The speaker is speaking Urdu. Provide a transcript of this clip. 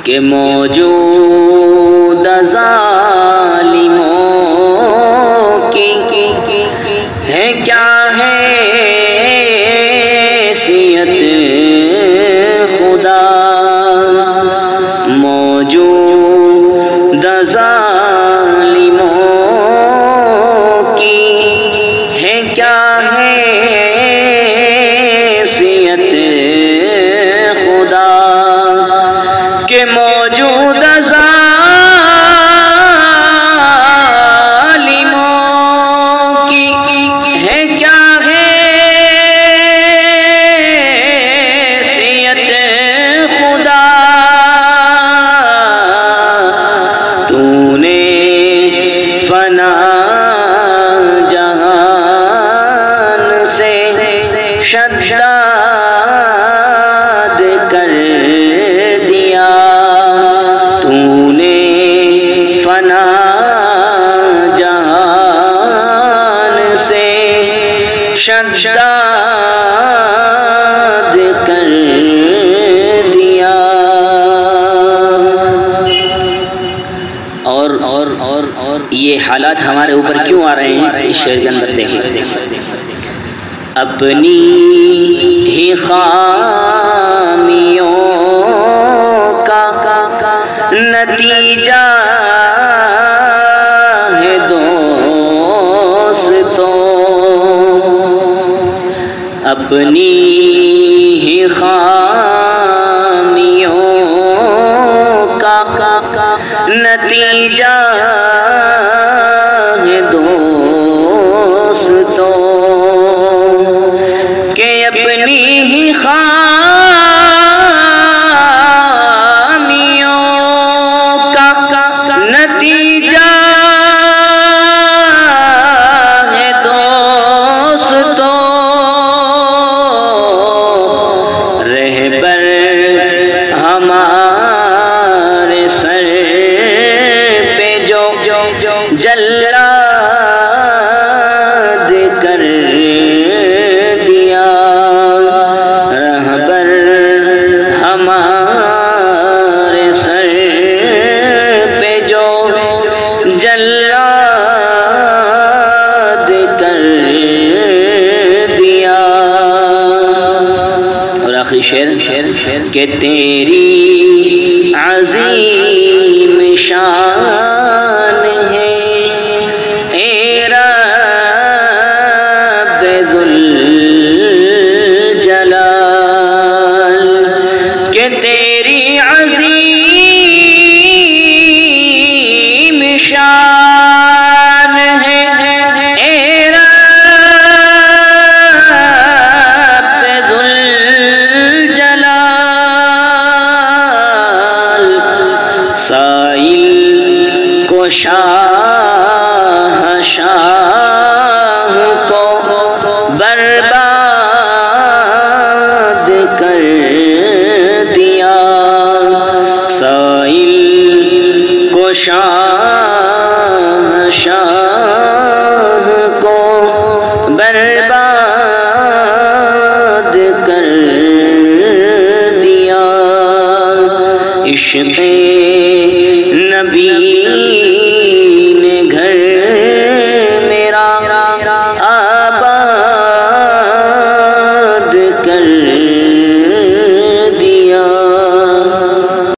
کہ موجود ظالموں کی ہے کیا حیثیت خدا، موجود ظالموں کی ہے کیا حیثیت خدا، کہ موجود ظالموں کی ہے کیا حیثیت خدا، تو نے فنا جہان سے شداد کر دیا، تو نے فنا جہان سے شداد کر دیا۔ اور یہ حالات ہمارے اوپر کیوں آ رہے ہیں؟ اس شعر کے اندر دیکھیں، اپنی ہی خامیوں کا نتیجہ ہے دوستوں، اپنی ہی خامیوں کا نتیجہ ہے دوستوں، کہ اپنی ہی خامیوں کا نتیجہ ہے دوستوں، رہبر ہمارے سر پہ جو جلاد کر دیا، رہبر ہمارے سر پہ جو جلاد کر دیا۔ اور آخری شعر کہ تیری عظیم شان ہے اے رب ذوالجلال، کہ تیری عظیم شان ہے اے رب ذوالجلال، سائل کو شاہ کو برباد کر دیا، سائل کو شاہ کو برباد کر دیا، عشق نبی